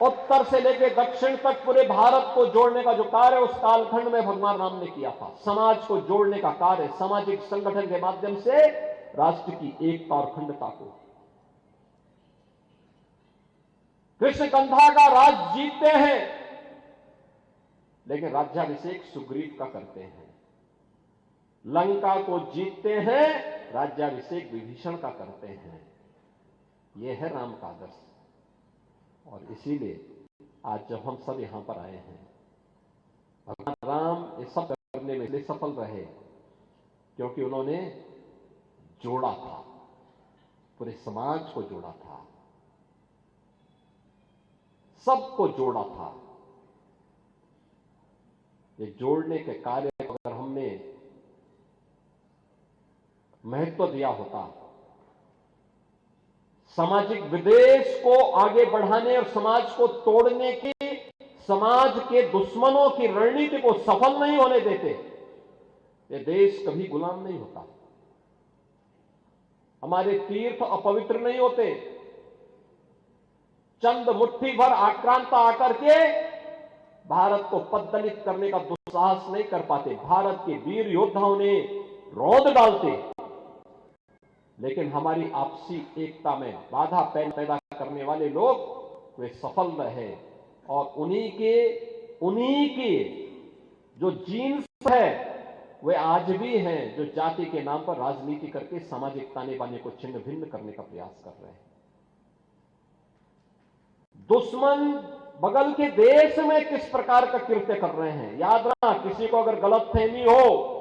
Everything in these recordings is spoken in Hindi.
उत्तर से लेकर दक्षिण तक पूरे भारत को जोड़ने का जो कार्य उस कालखंड में भगवान राम ने किया था। समाज को जोड़ने का कार्य, सामाजिक संगठन के माध्यम से राष्ट्र की एकता और अखंडता को। कृष्ण कंधा का राज जीतते हैं, लेकिन राज्याभिषेक सुग्रीव का करते हैं। लंका को जीतते हैं, राज्याभिषेक विभीषण का करते हैं। यह है राम का आदर्श। और इसीलिए आज जब हम सब यहां पर आए हैं, भगवान राम ये सब करने में इसलिए सफल रहे क्योंकि उन्होंने जोड़ा था, पूरे समाज को जोड़ा था, सबको जोड़ा था। ये जोड़ने के कार्य को अगर हमने महत्व दिया होता, सामाजिक विद्वेष को आगे बढ़ाने और समाज को तोड़ने की, समाज के दुश्मनों की रणनीति को सफल नहीं होने देते, ये देश कभी गुलाम नहीं होता। हमारे तीर्थ अपवित्र नहीं होते। चंद मुट्ठी भर आक्रांता आकर के भारत को पद्दलित करने का दुस्साहस नहीं कर पाते। भारत के वीर योद्धाओं ने रौंद डालते, लेकिन हमारी आपसी एकता में बाधा पैदा करने वाले लोग वे सफल रहे। और उन्हीं के जो जीन्स है वे आज भी हैं, जो जाति के नाम पर राजनीति करके सामाजिक ताने बाने को छिन्न भिन्न करने का प्रयास कर रहे हैं। दुश्मन बगल के देश में किस प्रकार का कृत्य कर रहे हैं, याद रखना। किसी को अगर गलतफहमी हो,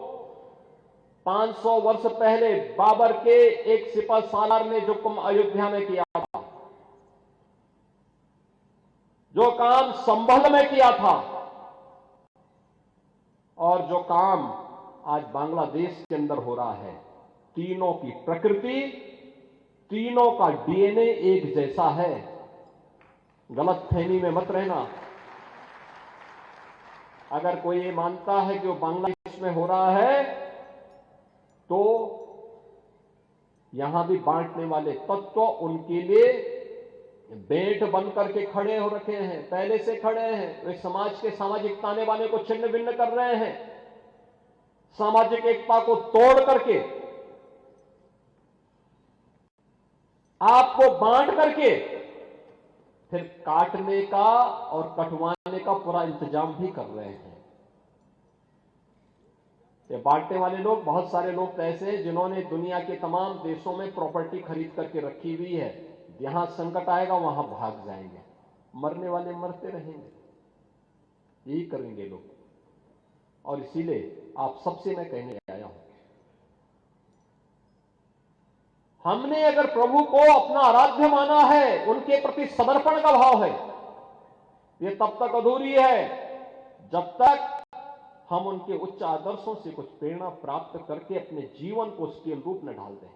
500 वर्ष पहले बाबर के एक सिपह सालार ने जो काम अयोध्या में किया था, जो काम संभल में किया था, और जो काम आज बांग्लादेश के अंदर हो रहा है, तीनों की प्रकृति, तीनों का डीएनए एक जैसा है। गलतफहमी में मत रहना। अगर कोई ये मानता है कि वो बांग्लादेश में हो रहा है, तो यहां भी बांटने वाले तत्व उनके लिए बेट बन करके खड़े हो रखे हैं, पहले से खड़े हैं। वे समाज के सामाजिक ताने बाने को छिन्न भिन्न कर रहे हैं, सामाजिक एकता को तोड़ करके, आपको बांट करके फिर काटने का और कटवाने का पूरा इंतजाम भी कर रहे हैं। ये बांटने वाले लोग, बहुत सारे लोग तो ऐसे हैं जिन्होंने दुनिया के तमाम देशों में प्रॉपर्टी खरीद करके रखी हुई है। यहां संकट आएगा वहां भाग जाएंगे, मरने वाले मरते रहेंगे, यही करेंगे लोग। और इसीलिए आप सबसे मैं कहने आया हूं, हमने अगर प्रभु को अपना आराध्य माना है, उनके प्रति समर्पण का भाव है, ये तब तक अधूरी है जब तक हम उनके उच्च आदर्शों से कुछ प्रेरणा प्राप्त करके अपने जीवन को उसके अनुरूप में ढाल दें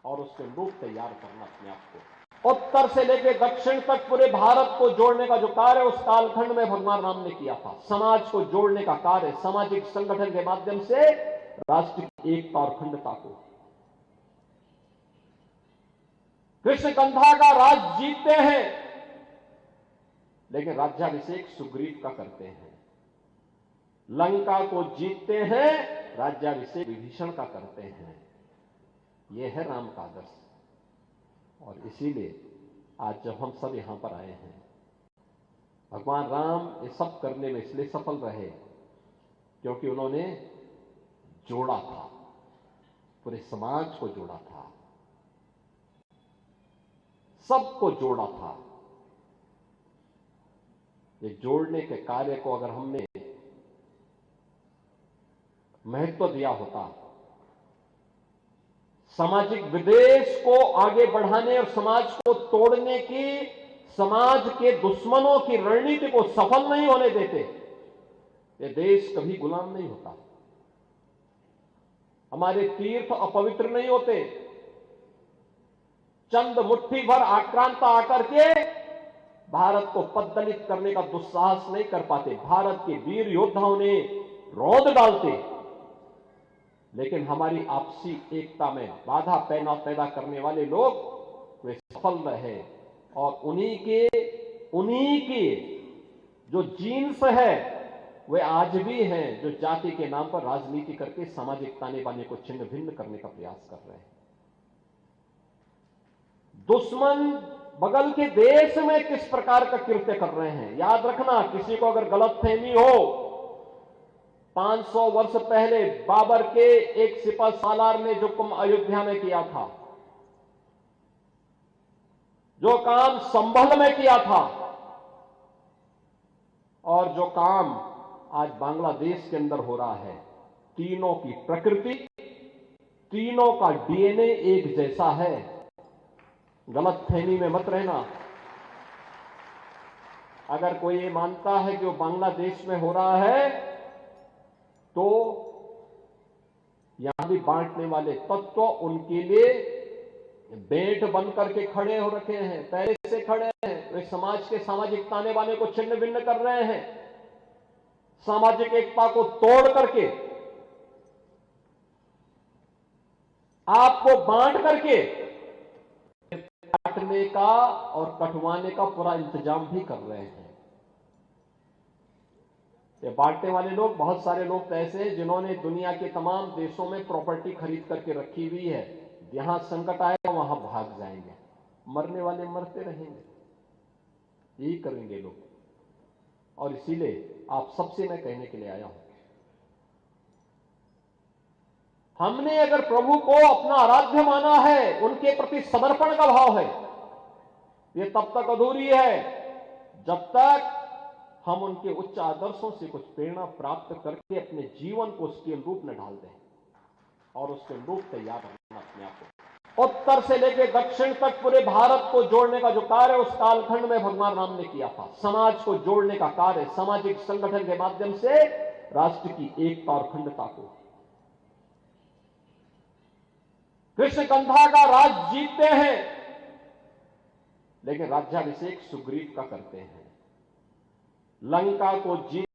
और उसके अनुरूप तैयार करना अपने आप को। उत्तर से लेकर दक्षिण तक पूरे भारत को जोड़ने का जो कार्य उस कालखंड में भगवान राम ने किया था। समाज को जोड़ने का कार्य, सामाजिक संगठन के माध्यम से राष्ट्र की एकता और अखंडता को। कृष्ण कंधा का राज जीतते हैं, लेकिन राज्याभिषेक सुग्रीव का करते हैं। लंका को जीतते हैं, राज्याभिषेक विभीषण का करते हैं। यह है राम का आदर्श। और इसीलिए आज जब हम सब यहां पर आए हैं, भगवान राम ये सब करने में इसलिए सफल रहे क्योंकि उन्होंने जोड़ा था, पूरे समाज को जोड़ा था, सबको जोड़ा था। ये जोड़ने के कार्य को अगर हमने महत्व दिया होता, सामाजिक विद्वेष को आगे बढ़ाने और समाज को तोड़ने की, समाज के दुश्मनों की रणनीति को सफल नहीं होने देते, ये देश कभी गुलाम नहीं होता। हमारे तीर्थ अपवित्र नहीं होते। चंद मुट्ठी भर आक्रांता आकर के भारत को पद्दलित करने का दुस्साहस नहीं कर पाते। भारत के वीर योद्धाओं ने रौंद डालते, लेकिन हमारी आपसी एकता में बाधा पैदा करने वाले लोग वे सफल रहे। और उन्हीं उन्हीं की जो जीन्स है वे आज भी हैं जो जाति के नाम पर राजनीति करके सामाजिक ताने बाने को छिन्न भिन्न करने का प्रयास कर रहे हैं। दुश्मन बगल के देश में किस प्रकार का कृत्य कर रहे हैं, याद रखना। किसी को अगर गलतफहमी हो, 500 वर्ष पहले बाबर के एक सिपह सालार ने जो काम अयोध्या में किया था, जो काम संभल में किया था, और जो काम आज बांग्लादेश के अंदर हो रहा है, तीनों की प्रकृति, तीनों का डीएनए एक जैसा है। गलतफहमी में मत रहना। अगर कोई ये मानता है कि वो बांग्लादेश में हो रहा है, तो यहां भी बांटने वाले तत्व उनके लिए बेंट बन करके खड़े हो रखे हैं, पहले से खड़े हैं। वे समाज के सामाजिक ताने बाने को छिन्न भिन्न कर रहे हैं, सामाजिक एकता को तोड़ करके, आपको बांट करके काटने का और कटवाने का पूरा इंतजाम भी कर रहे हैं। ये बांटने वाले लोग, बहुत सारे लोग तो ऐसे हैं जिन्होंने दुनिया के तमाम देशों में प्रॉपर्टी खरीद करके रखी हुई है। यहां संकट आएगा वहां भाग जाएंगे, मरने वाले मरते रहेंगे, यही करेंगे लोग। और इसीलिए आप सबसे मैं कहने के लिए आया हूं, हमने अगर प्रभु को अपना आराध्य माना है, उनके प्रति समर्पण का भाव है, ये तब तक अधूरी है जब तक हम उनके उच्च आदर्शों से कुछ प्रेरणा प्राप्त करके अपने जीवन को उसके अनुरूप में ढाल दें और उसके अनुरूप तैयार करना अपने आप को। उत्तर से लेकर दक्षिण तक पूरे भारत को जोड़ने का जो कार्य उस कालखंड में भगवान राम ने किया था, समाज को जोड़ने का कार्य, सामाजिक संगठन के माध्यम से राष्ट्र की एकता और अखंडता को। कृष्ण कंधा का राज जीतते हैं, लेकिन राज्याभिषेक सुग्रीव का करते हैं। लंका को जीत